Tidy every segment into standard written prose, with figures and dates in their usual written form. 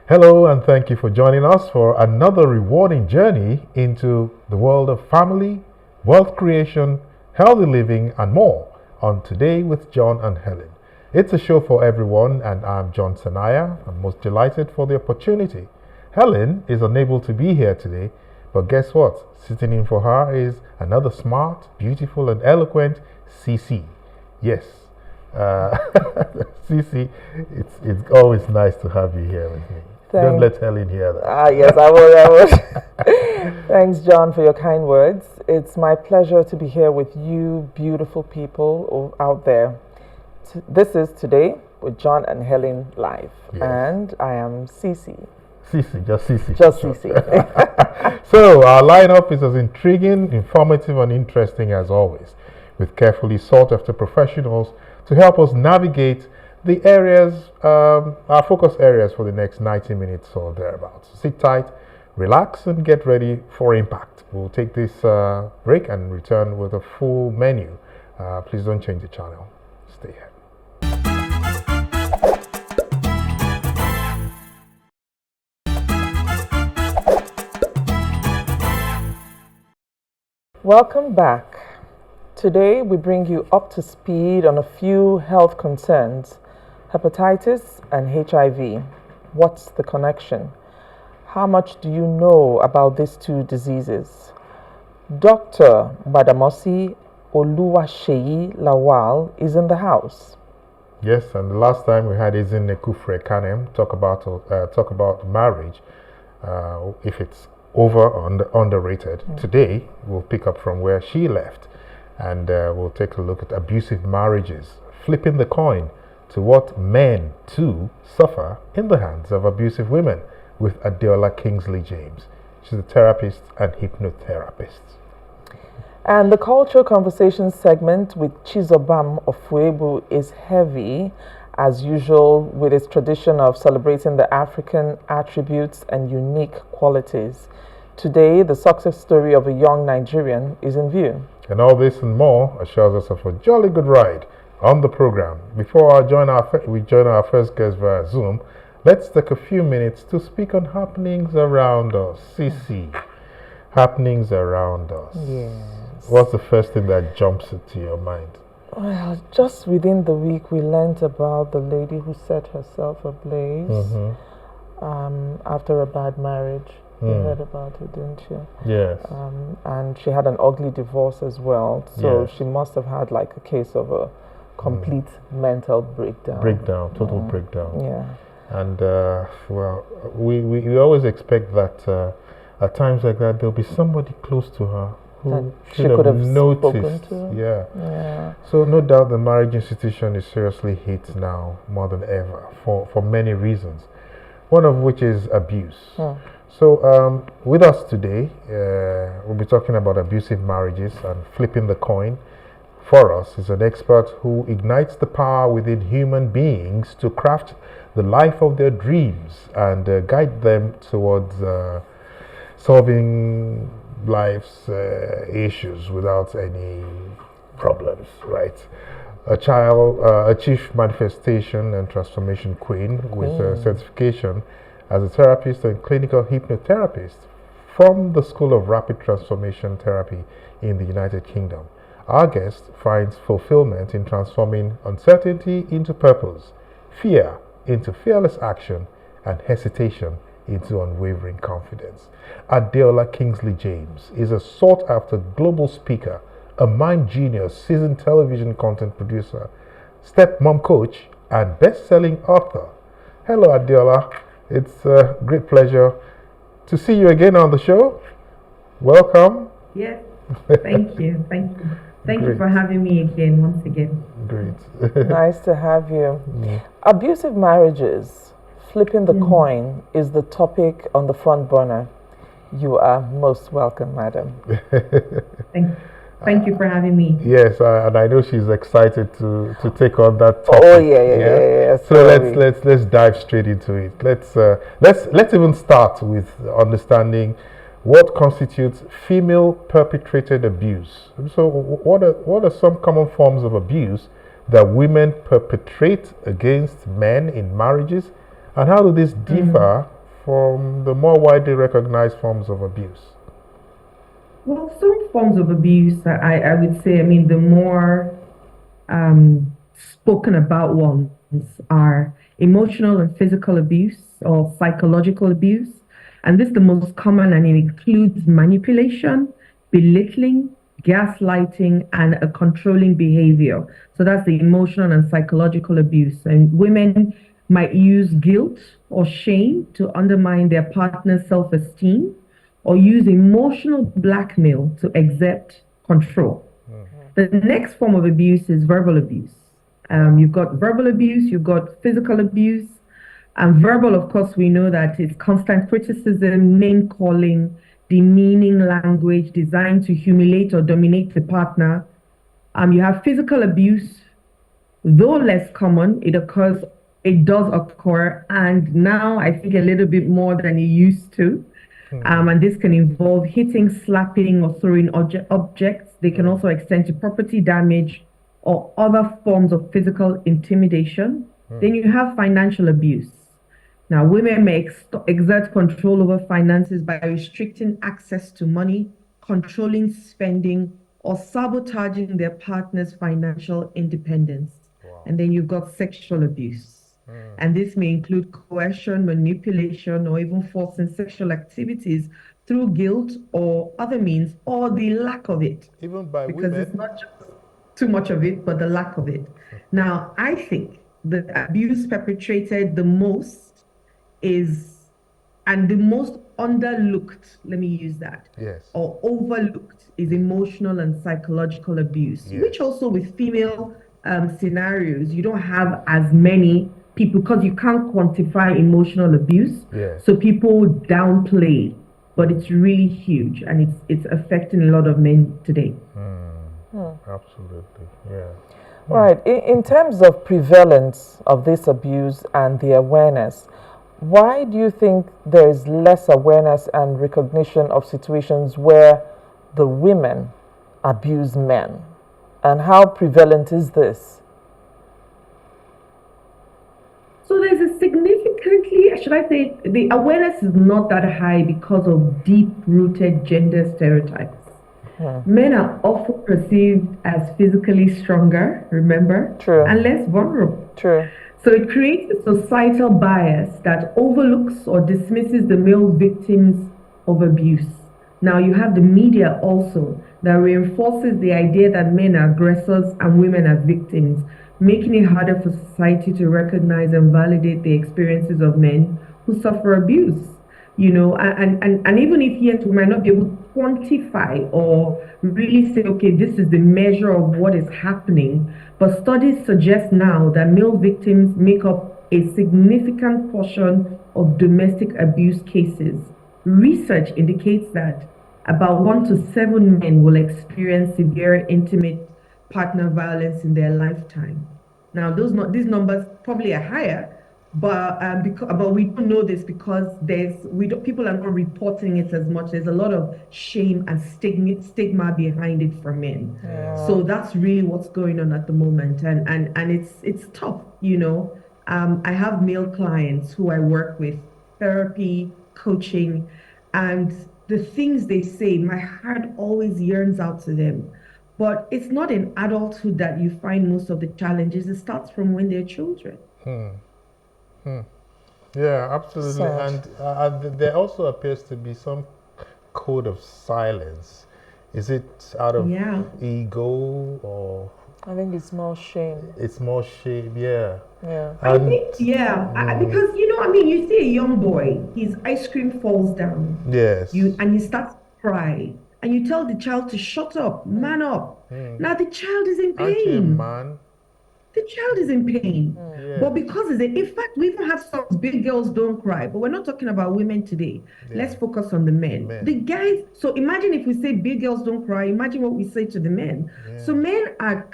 Hello, and thank you for joining us for another rewarding journey into the world of family, wealth creation, healthy living, and more on Today with John and Helen. It's a show for everyone, and I'm John Sanaya. I'm most delighted for the opportunity. Helen is unable to be here today, but guess what? Sitting in for her is another smart, beautiful, and eloquent CC. Yes. CC, it's always nice to have you here with me. Don't let Helen hear that. Yes, I will. Thanks, John, for your kind words. It's my pleasure to be here with you, beautiful people out there. This is Today with John and Helen live. Yes. And I am Cece. Cece, just Cece. Just Cece. So, our lineup is as intriguing, informative, and interesting as always, with carefully sought after professionals to help us navigate the areas, our focus areas for the next 90 minutes or thereabouts. Sit tight, relax, and get ready for impact. We'll take this break and return with a full menu. Please don't change the channel. Stay here. Welcome back. Today we bring you up to speed on a few health concerns. Hepatitis and HIV. What's the connection? How much do you know about these two diseases? Dr. Badamosi Oluwaseyi Lawal is in the house. Yes, and the last time we had Izin Nekufre Kanem talk about marriage, if it's over or underrated. Today we'll pick up from where she left, and we'll take a look at abusive marriages, flipping the coin to what men too suffer in the hands of abusive women, with Adeola Kingsley-James. She's a therapist and hypnotherapist. And the cultural conversation segment with Chizobam of Fuebu is heavy, as usual, with its tradition of celebrating the African attributes and unique qualities. Today, the success story of a young Nigerian is in view. And all this and more assures us of a jolly good ride on the program. Before we join our first guest via Zoom, let's take a few minutes to speak on happenings around us. CC, happenings around us. Yes. What's the first thing that jumps into your mind? Well, just within the week, we learned about the lady who set herself ablaze after a bad marriage. You heard about it, didn't you? Yes. And she had an ugly divorce as well. So yes. She must have had like a case of a complete mental breakdown. Total breakdown. Yeah. And well, we always expect that at times like that there'll be somebody close to her who should have noticed. Yeah. So no doubt the marriage institution is seriously hit now more than ever for many reasons. One of which is abuse. So with us today, we'll be talking about abusive marriages and flipping the coin. For us is an expert who ignites the power within human beings to craft the life of their dreams and guide them towards solving life's issues without any problems, right? A chief manifestation and transformation queen with a certification as a therapist and clinical hypnotherapist from the School of Rapid Transformation Therapy in the United Kingdom. Our guest finds fulfillment in transforming uncertainty into purpose, fear into fearless action, and hesitation into unwavering confidence. Adeola Kingsley-James is a sought-after global speaker, a mind genius, seasoned television content producer, stepmom coach, and best-selling author. Hello, Adeola. It's a great pleasure to see you again on the show. Welcome. Yes, thank you. Thank you for having me again, once again. Great. Nice to have you. Abusive marriages, flipping the coin, is the topic on the front burner. You are most welcome, madam. Thank you for having me. Yes, and I know she's excited to take on that topic. Oh yeah. So let's dive straight into it. Let's even start with understanding what constitutes female perpetrated abuse. So what are some common forms of abuse that women perpetrate against men in marriages, and how do these differ from the more widely recognized forms of abuse? Well, some forms of abuse, I would say, the more spoken about ones are emotional and physical abuse or psychological abuse. And this is the most common, and it includes manipulation, belittling, gaslighting, and a controlling behavior. So that's the emotional and psychological abuse. And women might use guilt or shame to undermine their partner's self-esteem, or use emotional blackmail to exert control. The next form of abuse is verbal abuse. You've got verbal abuse, you've got physical abuse. And verbal, of course, we know that it's constant criticism, name calling, demeaning language designed to humiliate or dominate the partner. You have physical abuse, though less common, it does occur, and now I think a little bit more than it used to. And this can involve hitting, slapping, or throwing objects. They can also extend to property damage or other forms of physical intimidation. Then you have financial abuse. Now, women may exert control over finances by restricting access to money, controlling spending, or sabotaging their partner's financial independence. Wow. And then you've got sexual abuse. And this may include coercion, manipulation, or even forcing sexual activities through guilt or other means, or the lack of it. Even by because women? It's not just too much of it, but the lack of it. Now, I think the abuse perpetrated the most and the most underlooked, let me use that, yes, or overlooked, is emotional and psychological abuse, yes, which also with female scenarios, you don't have as many people because you can't quantify emotional abuse. Yes. So people downplay, but it's really huge, and it's affecting a lot of men today. Absolutely, yeah. Right. In terms of prevalence of this abuse and the awareness, why do you think there is less awareness and recognition of situations where the women abuse men? And how prevalent is this? So there's a significantly, should I say, the awareness is not that high because of deep-rooted gender stereotypes. Men are often perceived as physically stronger, remember? True. And less vulnerable. True. So it creates a societal bias that overlooks or dismisses the male victims of abuse. Now you have the media also that reinforces the idea that men are aggressors and women are victims, making it harder for society to recognize and validate the experiences of men who suffer abuse. You know, and even if yet we might not be able to quantify or really say, okay, this is the measure of what is happening, but studies suggest now that male victims make up a significant portion of domestic abuse cases. Research indicates that about 1 to 7 men will experience severe intimate partner violence in their lifetime. Now, these numbers probably are higher, but we don't know this because people are not reporting it as much. There's a lot of shame and stigma behind it for men. Yeah. So that's really what's going on at the moment, and it's tough, you know. I have male clients who I work with, therapy, coaching, and the things they say, my heart always yearns out to them. But it's not in adulthood that you find most of the challenges. It starts from when they're children. Yeah, absolutely. And there also appears to be some code of silence. Is it out of ego or? I think it's more shame. It's more shame, yeah. Yeah. I think, because, you know, you see a young boy, his ice cream falls down. Yes. And he starts to cry. And you tell the child to shut up, man up. Now the child is in pain. Aren't you a man? The child is in pain. Yes. But because in fact, we even have songs, big girls don't cry, but we're not talking about women today. Yeah. Let's focus on the men. The guys, so imagine if we say big girls don't cry, imagine what we say to the men. Yeah. So men are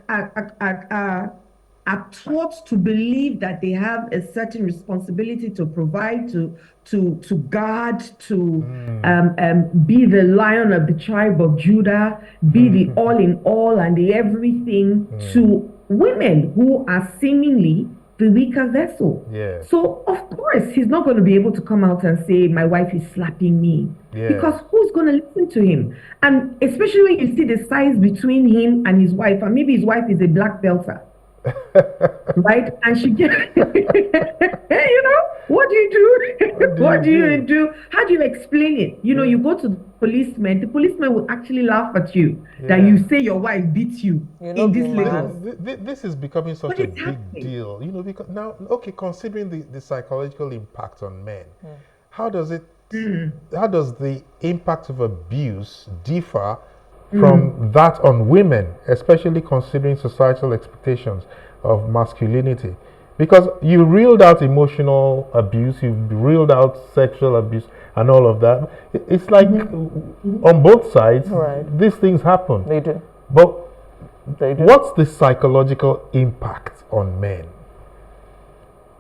taught to believe that they have a certain responsibility to provide, to guard, to be the lion of the tribe of Judah, be the all in all and the everything to women who are seemingly the weaker vessel. Yeah. So of course he's not going to be able to come out and say my wife is slapping me, because who's going to listen to him? And especially when you see the size between him and his wife, and maybe his wife is a black belter. Right? And she gets, what do you do? What do you do? How do you explain it? You go to the policeman will actually laugh at you that you say your wife beats you in this level. This is becoming such a big deal, because now, considering the psychological impact on men, how does the impact of abuse differ from that on women, especially considering societal expectations of masculinity? Because you reeled out emotional abuse, you reeled out sexual abuse and all of that. It's like on both sides, these things happen. They do. But what's the psychological impact on men?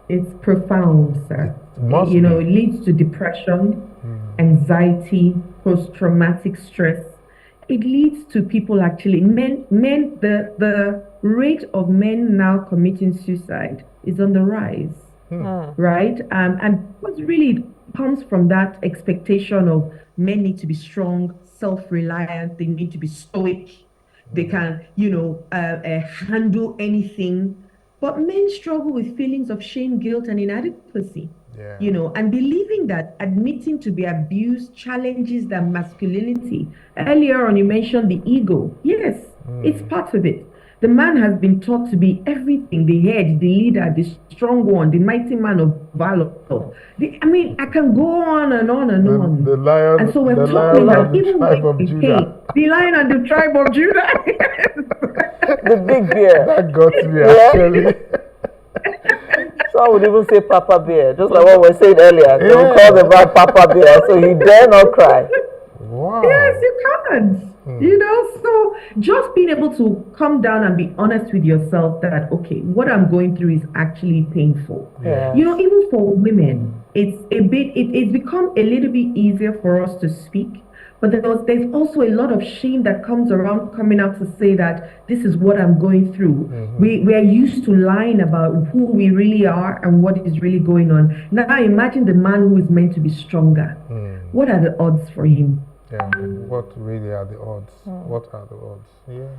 It's profound, sir. It it leads to depression, anxiety, post-traumatic stress. It leads to people actually, the rate of men now committing suicide is on the rise, right? And what really comes from that expectation of men need to be strong, self-reliant, they need to be stoic, they can, handle anything. But men struggle with feelings of shame, guilt, and inadequacy. And believing that admitting to be abused challenges their masculinity. Earlier on, you mentioned the ego. Yes, it's part of it. The man has been taught to be everything, the head, the leader, the strong one, the mighty man of valor. I can go on and on and on. The lion, and so we're talking that even when we came, the lion and the tribe of Judah. The big bear. That got me actually. So I would even say Papa Bear, just like what we were saying earlier. They will call the man Papa Bear, so he dare not cry. Wow. Yes, you can't. So just being able to come down and be honest with yourself that, okay, what I'm going through is actually painful. Yeah. Even for women, it's become a little bit easier for us to speak. But there's also a lot of shame that comes around coming out to say that this is what I'm going through. We are used to lying about who we really are and what is really going on. Now imagine the man who is meant to be stronger. What are the odds for him? Yeah, what really are the odds? What are the odds? Yeah.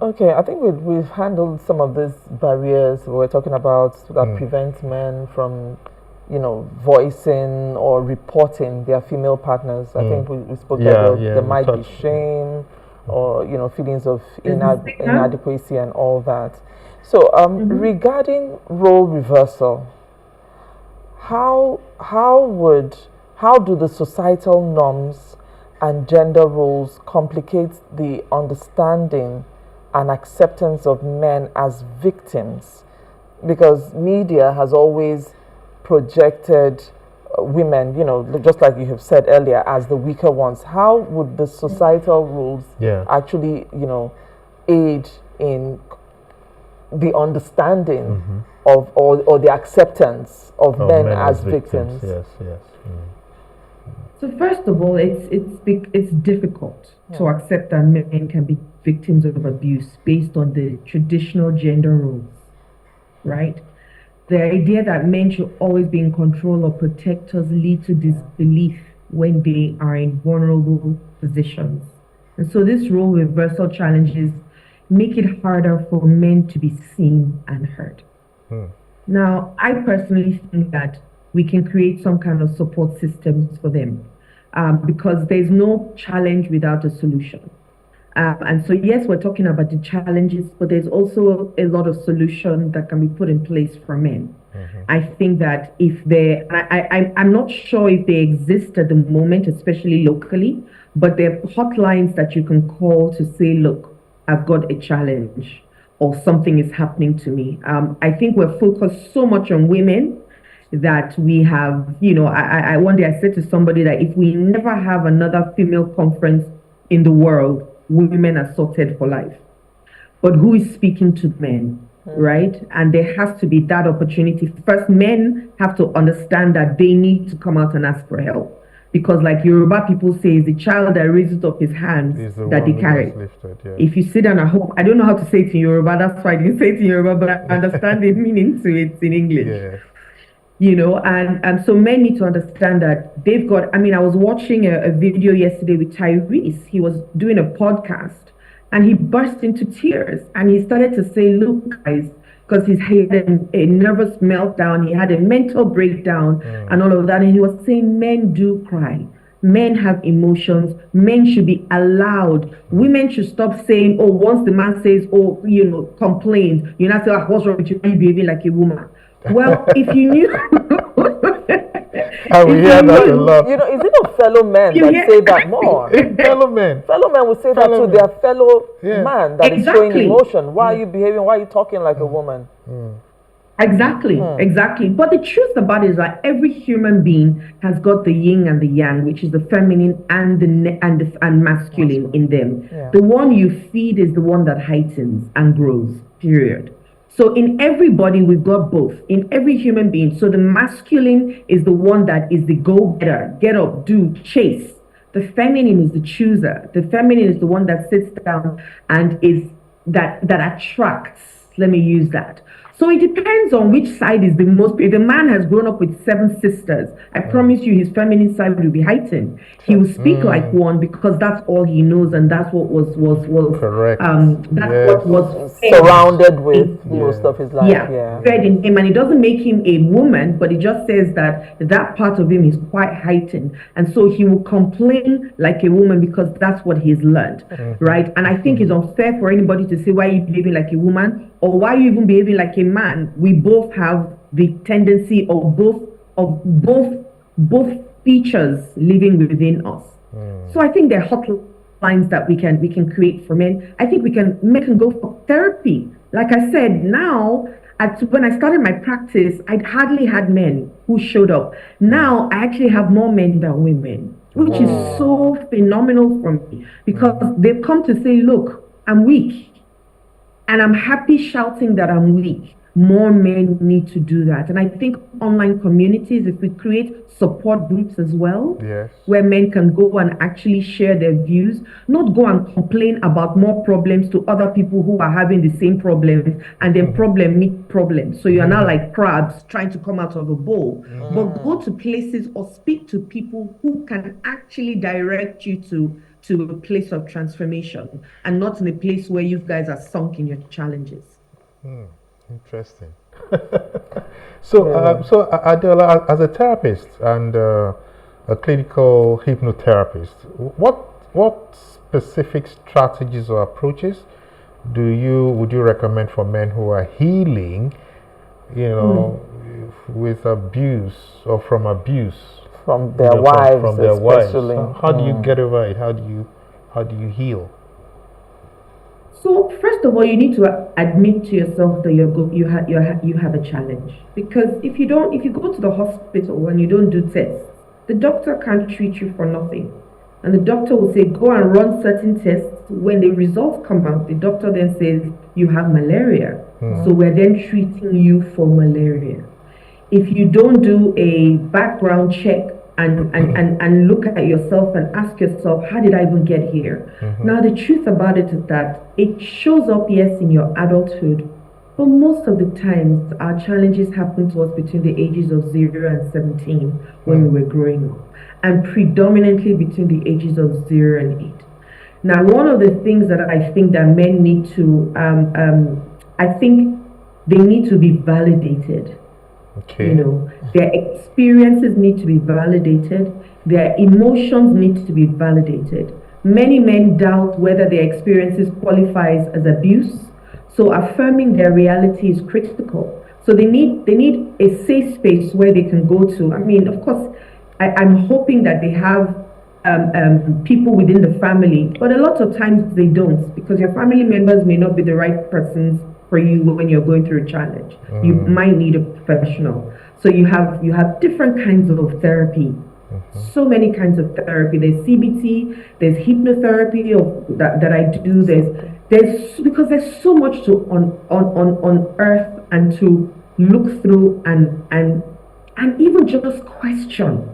Okay, I think we've handled some of these barriers we're talking about that prevent men from voicing or reporting their female partners. I think we spoke about there might be shame or feelings of inadequacy and all that. So regarding role reversal, how do the societal norms and gender roles complicate the understanding and acceptance of men as victims? Because media has always projected women, just like you have said earlier, as the weaker ones. How would the societal rules actually, aid in the understanding of or the acceptance of men as victims? Yes. So first of all, it's difficult to accept that men can be victims of abuse based on the traditional gender roles, right? The idea that men should always be in control or protect us lead to disbelief when they are in vulnerable positions. And so this role reversal challenges make it harder for men to be seen and heard. Now, I personally think that we can create some kind of support systems for them because there's no challenge without a solution. And so, yes, we're talking about the challenges, but there's also a lot of solutions that can be put in place for men. I think that if I'm not sure if they exist at the moment, especially locally, but there are hotlines that you can call to say, look, I've got a challenge or something is happening to me. I think we're focused so much on women that we have, I one day I said to somebody that if we never have another female conference in the world, women are sorted for life. But who is speaking to men, right? And there has to be that opportunity. First, men have to understand that they need to come out and ask for help. Because like Yoruba people say, it's the child that raises up his hands Is the that one they carry. that's lifted, yeah. If you sit down at home, I don't know how to say it in Yoruba, that's why I didn't say it in Yoruba, but I understand the meaning to it in English. Yeah. You know, and so men need to understand that they've got, I mean, I was watching a video yesterday with Tyrese. He was doing a podcast and he burst into tears and he started to say, look, guys, because he's had a nervous meltdown, he had a mental breakdown and all of that. And he was saying men do cry. Men have emotions. Men should be allowed. Women should stop saying, oh, once the man says, oh, you know, complains, you not say, oh, what's wrong with you? You're behaving like a woman. Well, if you knew, And we hear that a lot. You know, is it not fellow men You that hear- say that more? Fellow men. Fellow men will say Fellow that to men. their fellow Yeah. man that is showing Exactly. emotion. Why are you behaving? Why are you talking like a woman? Exactly, exactly. But the truth about it is that every human being has got the yin and the yang, which is the feminine and and masculine in them. Yeah. The one you feed is the one that heightens and grows. Period. So in everybody, we've got both. In every human being, so the masculine is the one that is the go-getter, get up, do, chase. The feminine is the chooser. The feminine is the one that sits down and is that attracts. Let me use that. So it depends on which side is the most. If a man has grown up with 7 sisters, I promise you his feminine side will be heightened. He will speak like one because that's all he knows and that's what was Correct. That's Yes. what was fed. Surrounded with most of his life. Yeah, fed in him, and it doesn't make him a woman, but it just says that that part of him is quite heightened, and so he will complain like a woman because that's what he's learned, right? And I think it's unfair for anybody to say, why are you behaving like a woman, or why are you even behaving like a man? We both have the tendency of both features living within us. So I think there are hotlines that we can create for men. I think men can go for therapy. Like I said, now when I started my practice, I'd hardly had men who showed up. Now I actually have more men than women, which is so phenomenal for me because they've come to say, look, I'm weak. And I'm happy shouting that I'm weak. More men need to do that. And I think online communities, if we create support groups as well, Yes. where men can go and actually share their views, not go and complain about more problems to other people who are having the same problems, and then problem meet problem. So you are now like crabs trying to come out of a bowl. But go to places or speak to people who can actually direct you to a place of transformation and not in a place where you guys are sunk in your challenges. Interesting. So Adeola, as a therapist and a clinical hypnotherapist, what specific strategies or approaches would you recommend for men who are healing, with abuse or from abuse? From their wives, from their wives. especially. How do you get over it? How do you heal? So first of all, you need to admit to yourself that you have a challenge. Because if you go to the hospital and you don't do tests, the doctor can't treat you for nothing. And the doctor will say, go and run certain tests. When the results come out, the doctor then says, you have malaria. So we're then treating you for malaria. If you don't do a background check and look at yourself and ask yourself, how did I even get here? Now, the truth about it is that it shows up, yes, in your adulthood, but most of the times our challenges happen to us between the ages of 0 and 17 when we were growing up, and predominantly between the ages of 0 and 8. Now, one of the things that I think that men need to, I think they need to be validated. Okay. Their experiences need to be validated. Their emotions need to be validated. Many men doubt whether their experiences qualifies as abuse. So affirming their reality is critical. So they need a safe space where they can go to. I mean, of course, I'm hoping that they have people within the family, but a lot of times they don't, because your family members may not be the right persons for you when you're going through a challenge. You might need a professional. So you have different kinds of therapy. So many kinds of therapy. There's CBT, there's hypnotherapy that I do. Because there's so much to on earth and to look through and even just question.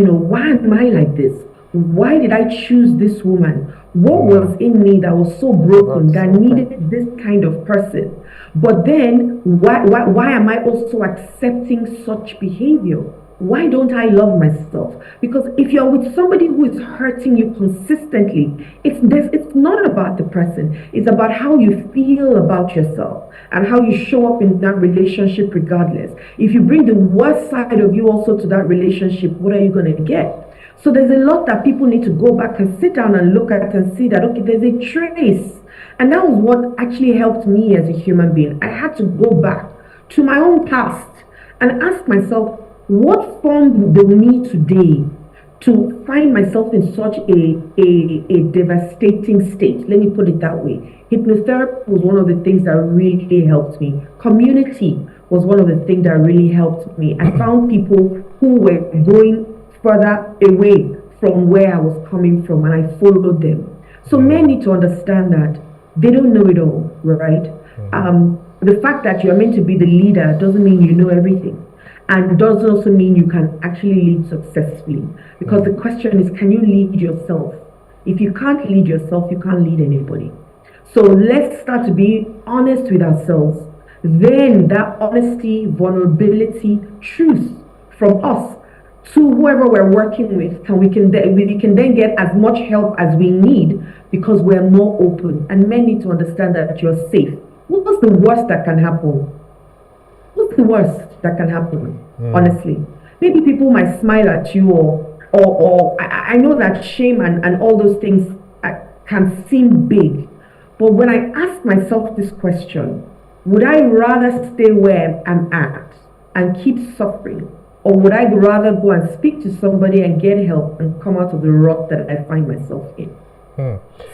why am I like this? Why did I choose this woman? What was in me that was so broken that needed this kind of person? But then, why am I also accepting such behavior? Why don't I love myself? Because if you're with somebody who is hurting you consistently, it's not about the person. It's about how you feel about yourself and how you show up in that relationship regardless. If you bring the worst side of you also to that relationship, what are you going to get? So there's a lot that people need to go back and sit down and look at and see that, okay, there's a trace. And that was what actually helped me as a human being. I had to go back to my own past and ask myself, what formed the me today to find myself in such a devastating state? Let me put it that way. Hypnotherapy was one of the things that really helped me. Community was one of the things that really helped me. I found people who were going further away from where I was coming from, and I followed them. So men need to understand that they don't know it all, right? The fact that you're meant to be the leader doesn't mean you know everything. And doesn't also mean you can actually lead successfully. Because the question is, can you lead yourself? If you can't lead yourself, you can't lead anybody. So let's start to be honest with ourselves. Then that honesty, vulnerability, truth from us to whoever we're working with, we can then get as much help as we need because we're more open. And men need to understand that you're safe. What's the worst that can happen? What's the worst that can happen, honestly? Maybe people might smile at you or I know that shame and all those things can seem big. But when I ask myself this question, would I rather stay where I'm at and keep suffering? Or would I rather go and speak to somebody and get help and come out of the rut that I find myself in?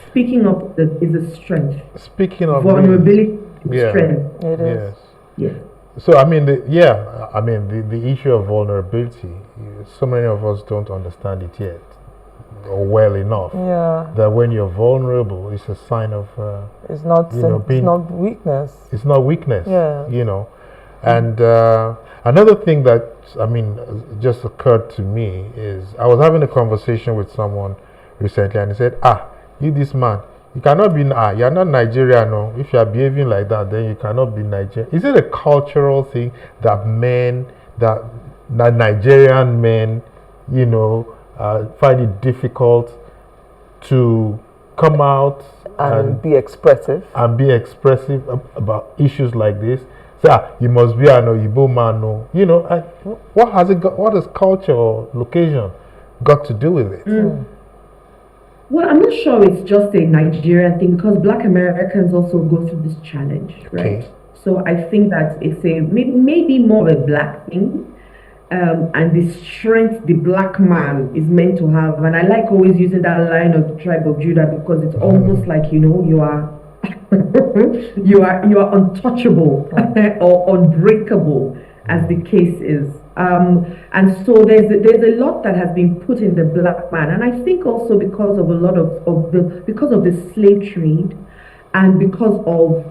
Speaking up is a strength. Speaking of vulnerability is strength. It is. Yes. So I mean, the issue of vulnerability. So many of us don't understand it yet, or well enough. Yeah. That when you're vulnerable, it's a sign of. It's not. It's not weakness. It's not weakness. Yeah. And another thing that just occurred to me is I was having a conversation with someone recently, and he said, you this man. You cannot be, you're not Nigerian, no. If you are behaving like that, then you cannot be Nigerian. Is it a cultural thing that Nigerian men, find it difficult to come out and be expressive? And be expressive about issues like this? So, you must be an Oyibo man, no. What has culture or location got to do with it? Well, I'm not sure it's just a Nigerian thing because Black Americans also go through this challenge, right? Okay. So I think that it's maybe more of a Black thing, and the strength the Black man is meant to have. And I like always using that line of the tribe of Judah because it's almost like you are you are untouchable or unbreakable, as the case is. And so there's a lot that has been put in the Black man, and I think also because of a lot of the slave trade, and because of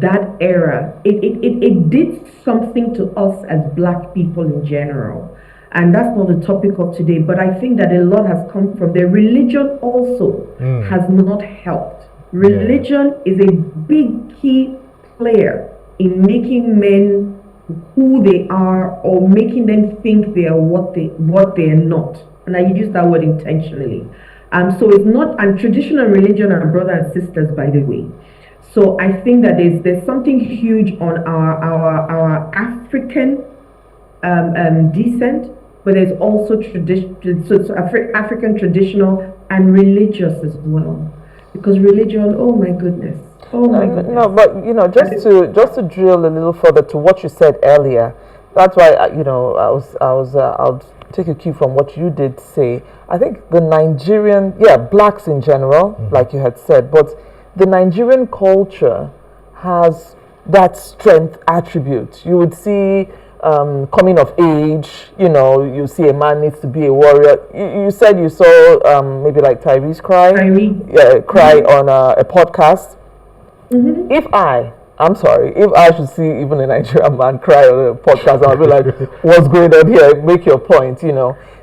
that era, it did something to us as Black people in general. And that's not the topic of today, but I think that a lot has come from there. Religion also has not helped. Religion is a big key player in making men who they are, or making them think they are what they are not. And I use that word intentionally. So it's not, and traditional religion are brothers and sisters, by the way. So I think that there's something huge on our African descent, but there's also African traditional and religious as well. Because religion, oh my goodness. Oh my goodness. No, but just to drill a little further to what you said earlier, that's why I'll take a cue from what you did say. I think the Nigerian, blacks in general, like you had said, but the Nigerian culture has that strength attribute. You would see coming of age, you see a man needs to be a warrior. You said you saw maybe like Tyrese cry on a podcast. If I should see even a Nigerian man cry on a podcast, I'll be like, what's going on here? Make your point,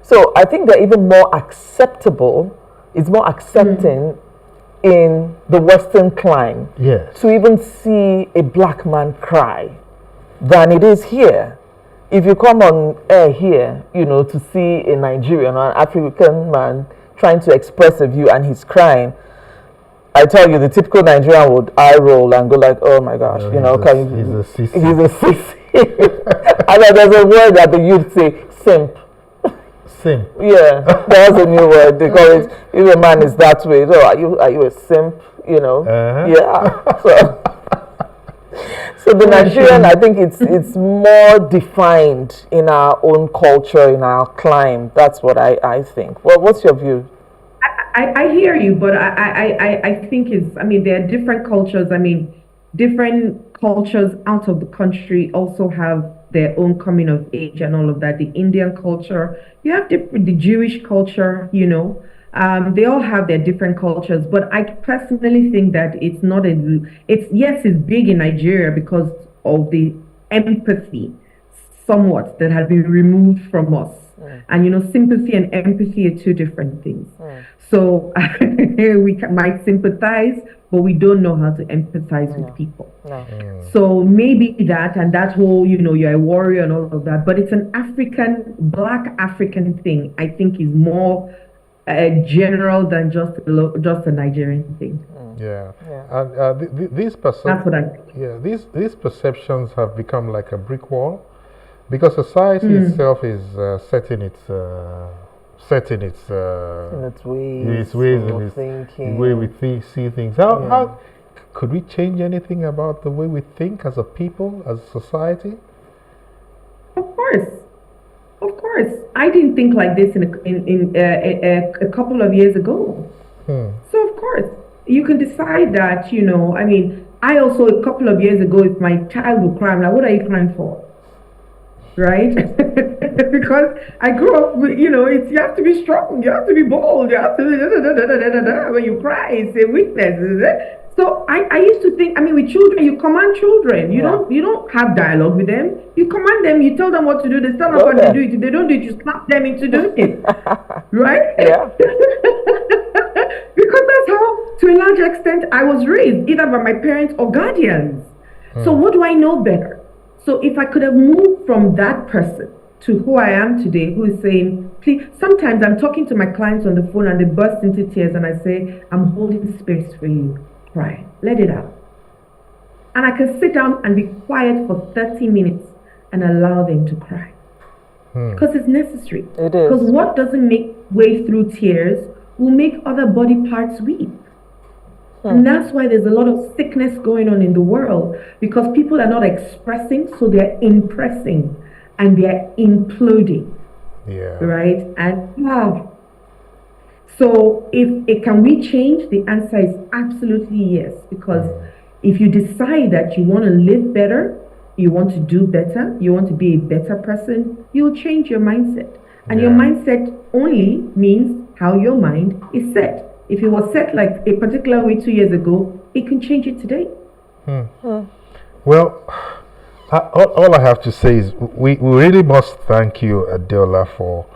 So I think they're even more acceptable. It's more accepting in the Western clime to even see a black man cry than it is here. If you come on air here, to see a Nigerian or an African man trying to express a view and he's crying, I tell you, the typical Nigerian would eye roll and go like, "Oh my gosh, he's a sissy." He's a sissy. And then there's a word that the youth say, simp. Simp. Yeah, that's a new word. They call it, if a man is that way, so are you a simp? Yeah. So the Nigerian, I think it's more defined in our own culture, in our clime. That's what I think. Well, what's your view? I hear you, but I think there are different cultures. Different cultures out of the country also have their own coming of age and all of that. The Indian culture, you have the Jewish culture, they all have their different cultures. But I personally think that it's big in Nigeria because of the empathy somewhat that has been removed from us. And sympathy and empathy are two different things. So we might sympathize, but we don't know how to empathize with people. So maybe that whole, you're a warrior and all of that, but it's an Black African thing. I think is more general than just a Nigerian thing. Yeah. And these that's what I think. Yeah, these perceptions have become like a brick wall. Because society itself is setting its in its ways and the way we see things. How could we change anything about the way we think as a people, as a society? Of course. I didn't think like this in a couple of years ago. So of course you can decide that. I also a couple of years ago, if my child would cry, I'm like, what are you crying for? Right? Because I grew up with, you have to be strong, you have to be bold, you have to when you cry, it's a weakness. So I used to think, with children, you command children. You don't have dialogue with them. You command them, you tell them what to do, they stand up and they do it. If they don't do it, you slap them into doing it. Right? Yeah. Because that's how, to a large extent, I was raised, either by my parents or guardians. So what do I know better? So if I could have moved from that person to who I am today, who is saying, please, sometimes I'm talking to my clients on the phone and they burst into tears and I say, I'm holding space for you. Cry. Let it out. And I can sit down and be quiet for 30 minutes and allow them to cry. Because it's necessary. It is. Because what doesn't make way through tears will make other body parts weep. And that's why there's a lot of sickness going on in the world, because people are not expressing, so they're impressing and they're imploding. Yeah. Right? And so can we change? The answer is absolutely yes, because if you decide that you want to live better, you want to do better, you want to be a better person, you'll change your mindset. And your mindset only means how your mind is set. If it was set like a particular way 2 years ago, it can change it today. Well, all I have to say is we really must thank you, Adeola, for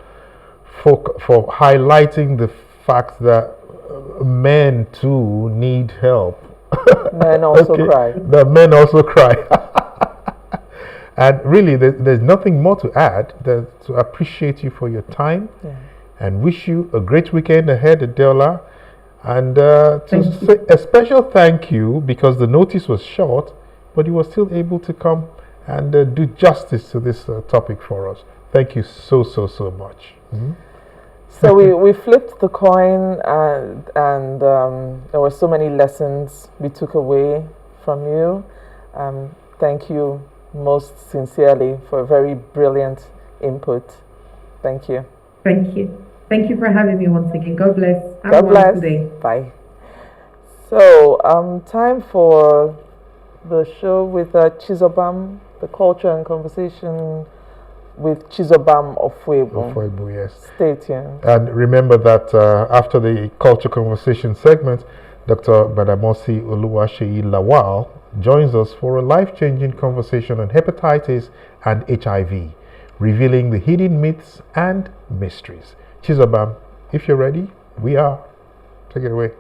highlighting the fact that men too need help. Men also cry. The men also cry. And really, there's nothing more to add than to appreciate you for your time and wish you a great weekend ahead, Adeola. And to say a special thank you, because the notice was short, but you were still able to come and do justice to this topic for us. Thank you so much. So we flipped the coin, and there were so many lessons we took away from you. Thank you most sincerely for a very brilliant input. Thank you. Thank you. Thank you for having me once again. God bless. God bless. Bye. So, time for the show with Chizobam, the culture and conversation with Chizobam of Fuebo, yes. Stay tuned. And remember that after the culture conversation segment, Dr. Badamosi Oluwaseyi Lawal joins us for a life-changing conversation on hepatitis and HIV. revealing the hidden myths and mysteries. Chizobam, if you're ready, we are. Take it away.